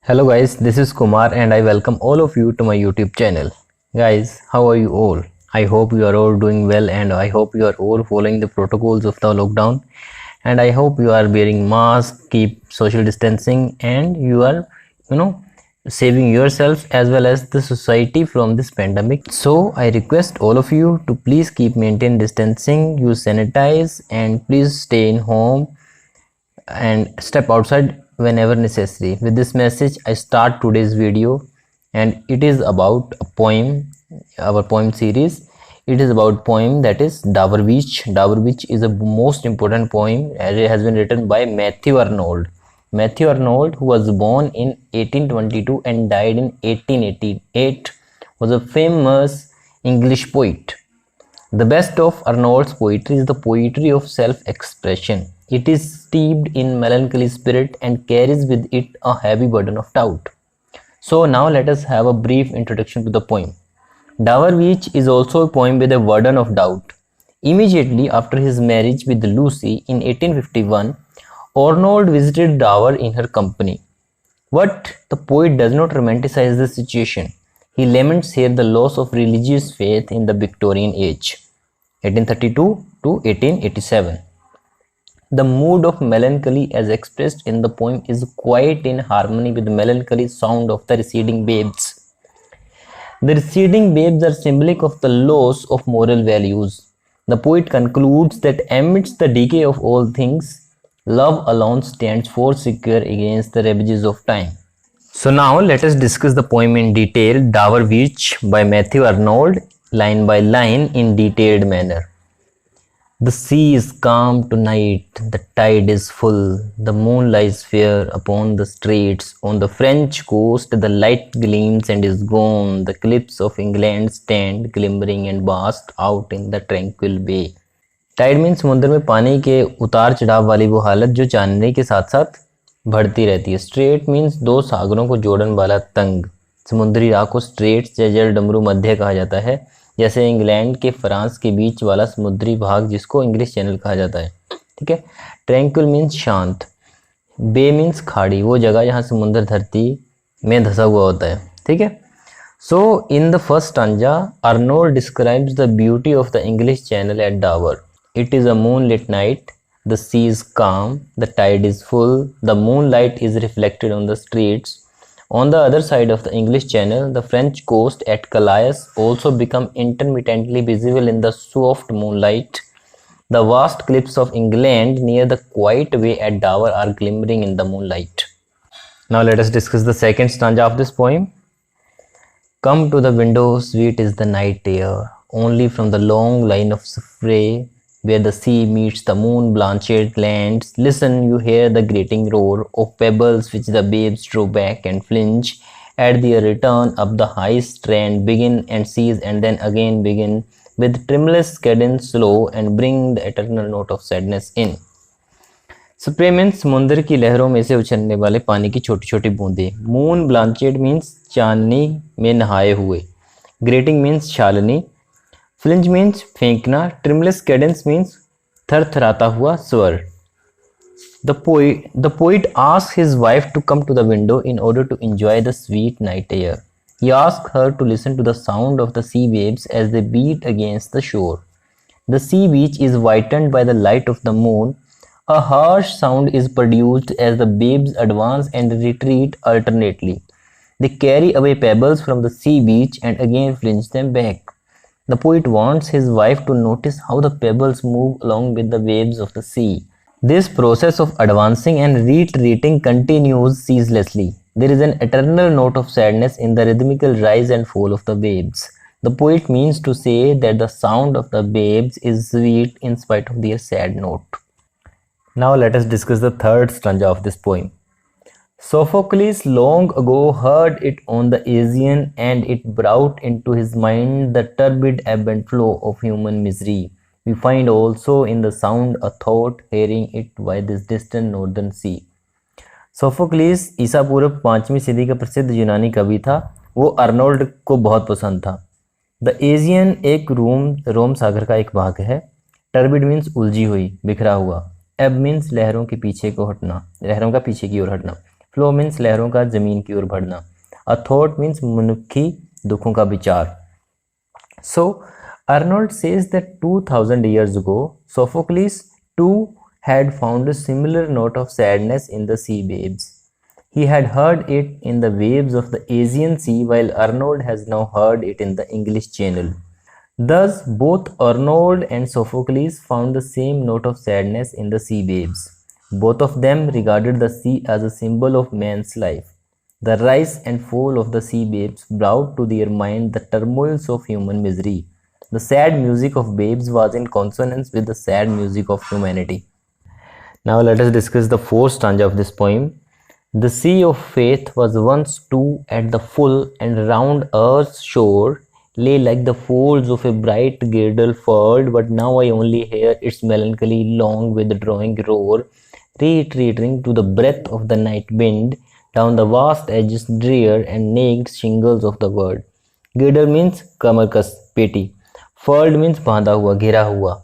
Hello guys, this is Kumar and I welcome all of you to my YouTube channel. Guys, how are you all? I hope you are all doing well and I hope you are all following the protocols of the lockdown, and I hope you are wearing mask, keep social distancing, and you are you know saving yourself as well as the society from this pandemic. So I request all of you to please keep maintain distancing, use sanitize, and please stay in home and step outside whenever necessary. With this message, I start today's video, and it is about a poem, our poem series. It is about poem that is Dauerwitch. Dauerwitch is a most important poem as it has been written by Matthew Arnold. Matthew Arnold, who was born in 1822 and died in 1888, was a famous English poet. The best of Arnold's poetry is the poetry of self-expression. It is steeped in melancholy spirit and carries with it a heavy burden of doubt. So now let us have a brief introduction to the poem. Dauerwitch is also a poem with a burden of doubt. Immediately after his marriage with Lucy in 1851, Arnold visited Dover in her company. But the poet does not romanticize the situation. He laments here the loss of religious faith in the Victorian age, 1832 to 1887. The mood of melancholy as expressed in the poem is quite in harmony with the melancholy sound of the receding babes. The receding babes are symbolic of the loss of moral values. The poet concludes that amidst the decay of all things, love alone stands for secure against the ravages of time. So now let us discuss the poem in detail, Dauerwitch by Matthew Arnold, line by line in detailed manner. The sea is calm tonight, the tide is full, the moon lies fair upon the streets. On the French coast the light gleams and is gone, the cliffs of England stand glimmering and vast out in the tranquil bay. Tide mean समुद्र में पानी के उतार चढ़ाव वाली वो हालत जो चांदनी के साथ साथ बढ़ती रहती है. स्ट्रेट मीन्स दो सागरों को जोड़न वाला तंग. समुद्री राह को स्ट्रेट्स या जल डमरू मध्य कहा जाता है, जैसे इंग्लैंड के फ्रांस के बीच वाला समुद्री भाग जिसको इंग्लिश चैनल कहा जाता है. ठीक है. ट्रैंक्विल मीन्स शांत. बे मीन्स खाड़ी, वो जगह जहाँ समुद्र धरती में धंसा हुआ होता है. ठीक है. So in the first stanza, Arnold describes the beauty of the English Channel at Dover. It is a moonlit night, the sea is calm, the tide is full, the moonlight is reflected on the streets. On the other side of the English Channel, the French coast at Calais also become intermittently visible in the soft moonlight. The vast cliffs of England near the quiet way at Dover are glimmering in the moonlight. Now let us discuss the second stanza of this poem. Come to the window, sweet is the night air, only from the long line of spray, where the sea meets the moon-blanched lands. Listen, you hear the grating roar of pebbles which the babes draw back and flinch at their return up the high strand, begin and cease and then again begin, with tremulous cadence slow and bring the eternal note of sadness in. Spray means समुद्र की लहरों में से उछलने वाले पानी की छोटी छोटी बूंदें. मून ब्लांचेड मीन्स चांदनी में नहाए हुए. ग्रेटिंग मीन्स छालनी. फ्लिंज मीन्स फेंकना. ट्रिमलेस कैडेंस मीन्स थरथराता हुआ स्वर. The poet asks his wife to come to the window in order to enjoy the sweet night air. He asks her to listen to the sound of the sea waves as they beat against the shore. The sea beach is whitened by the light of the moon. A harsh sound is produced as the babes advance and retreat alternately. They carry away pebbles from the sea beach and again fling them back. The poet wants his wife to notice how the pebbles move along with the waves of the sea. This process of advancing and retreating continues ceaselessly. There is an eternal note of sadness in the rhythmical rise and fall of the waves. The poet means to say that the sound of the babes is sweet in spite of their sad note. Now let us discuss the third stanza of this poem. Sophocles long ago heard it on the Aegean, and it brought into his mind the turbid ebb and flow of human misery. We find also in the sound a thought, hearing it by this distant northern sea. Sophocles ईसा पूर्व 5वीं सदी का प्रसिद्ध यूनानी कवि था. वो Arnold को बहुत पसंद था. द एजियन एक रोम सागर का एक भाग है. टर्बिड मीन्स उलझी हुई, बिखरा हुआ. एब मीन्स लहरों के पीछे को हटना, लहरों का पीछे की ओर हटना. फ्लो मीन्स लहरों का जमीन की ओर बढ़ना। अ थॉट मीन्स मनुष्य दुखों का विचार। So Arnold says that 2000 years ago, Sophocles too had found a similar note of sadness in the sea waves. He had heard it in the waves of the Aegean Sea, while Arnold has now heard it in the English Channel. Thus, both Arnold and Sophocles found the same note of sadness in the sea waves. Both of them regarded the sea as a symbol of man's life. The rise and fall of the sea waves brought to their mind the turmoils of human misery. The sad music of waves was in consonance with the sad music of humanity. Now let us discuss the fourth stanza of this poem. The sea of faith was once too at the full, and round earth's shore lay like the folds of a bright girdle furled, but now I only hear its melancholy long withdrawing roar, retreating to the breath of the night wind down the vast edges drear and naked shingles of the world. Girdle means kamarkas, peti. Furled means बांधा हुआ, घिरा हुआ.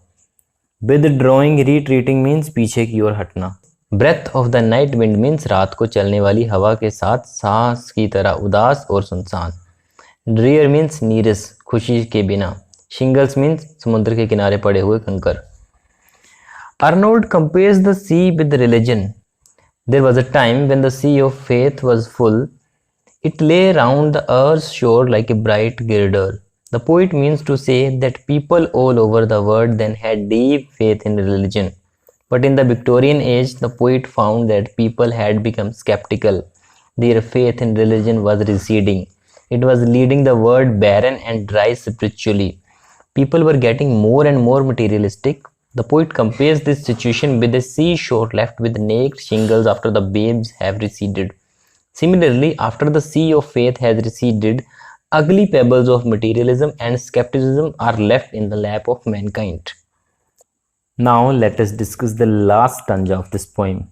Withdrawing, retreating means पीछे की ओर हटना. Breath of the night wind means रात को चलने वाली हवा के साथ सांस की तरह उदास और सुनसान. Drear means नीरस, खुशी के बिना. Shingles means समुद्र के किनारे पड़े हुए कंकर. Arnold compares the sea with religion. There was a time when the sea of faith was full. It lay round the earth's shore like a bright girdle. The poet means to say that people all over the world then had deep faith in religion. But in the Victorian age, the poet found that people had become skeptical. Their faith in religion was receding. It was leading the world barren and dry spiritually. People were getting more and more materialistic. The poet compares this situation with a seashore left with naked shingles after the waves have receded. Similarly, after the sea of faith has receded, ugly pebbles of materialism and skepticism are left in the lap of mankind. Now let us discuss the last stanza of this poem.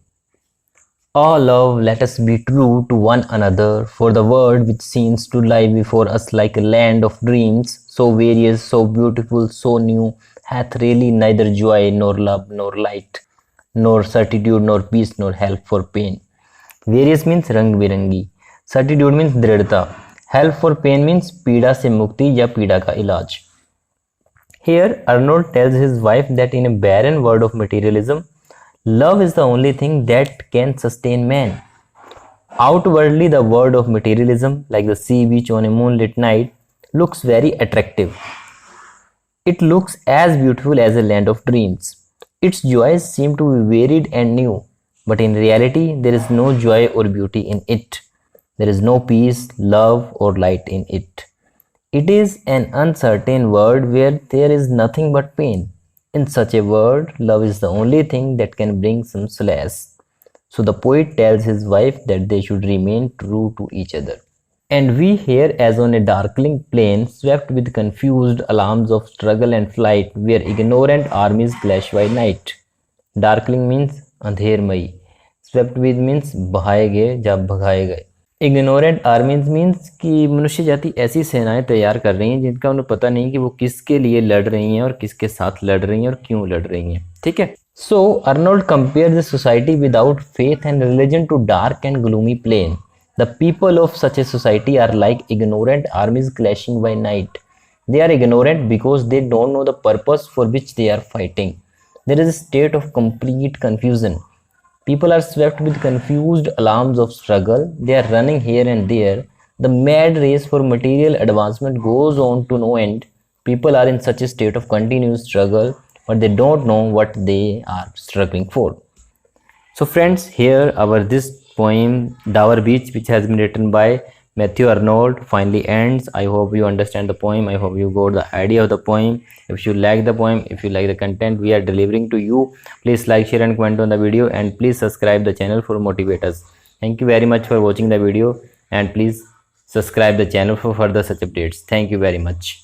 Oh love, let us be true to one another, for the world which seems to lie before us like a land of dreams, so various, so beautiful, so new, hath really neither joy nor love nor light, nor certitude nor peace nor help for pain. Various means रंग बिरंगी. Certitude means दृढ़ता. Help for pain means पीड़ा से मुक्ति या पीड़ा का इलाज. Here Arnold tells his wife that in a barren world of materialism, love is the only thing that can sustain man. Outwardly, the world of materialism, like the sea beach on a moonlit night, looks very attractive. It looks as beautiful as a land of dreams. Its joys seem to be varied and new, but in reality, there is no joy or beauty in it. There is no peace, love, or light in it. It is an uncertain world where there is nothing but pain. In such a world, love is the only thing that can bring some solace. So the poet tells his wife that they should remain true to each other. And we here, as on a darkling plain, swept with confused alarms of struggle and flight, where ignorant armies clash by night. Darkling means अंधेरमयी. Swept with means बहाए गए या भगाए गए. Ignorant आर्मीज means कि मनुष्य जाति ऐसी सेनाएं तैयार कर रही हैं जिनका उन्हें पता नहीं कि वो किसके लिए लड़ रही हैं और किसके साथ लड़ रही हैं और क्यों लड़ रही हैं. ठीक है. So Arnold compare the society without faith and religion to dark and gloomy plain. The people of such a society are like ignorant armies clashing by night. They are ignorant because they don't know the purpose for which they are fighting. There is a state of complete confusion. People are swept with confused alarms of struggle. They are running here and there. The mad race for material advancement goes on to no end. People are in such a state of continuous struggle, but they don't know what they are struggling for. So friends, here our this poem Dover Beach, which has been written by Matthew Arnold, finally ends. I hope you understand the poem. I hope you got the idea of the poem. If you like the poem, if you like the content we are delivering to you, please like, share and comment on the video, and please subscribe the channel for motivators. Thank you very much for watching the video, and please subscribe the channel for further such updates. Thank you very much.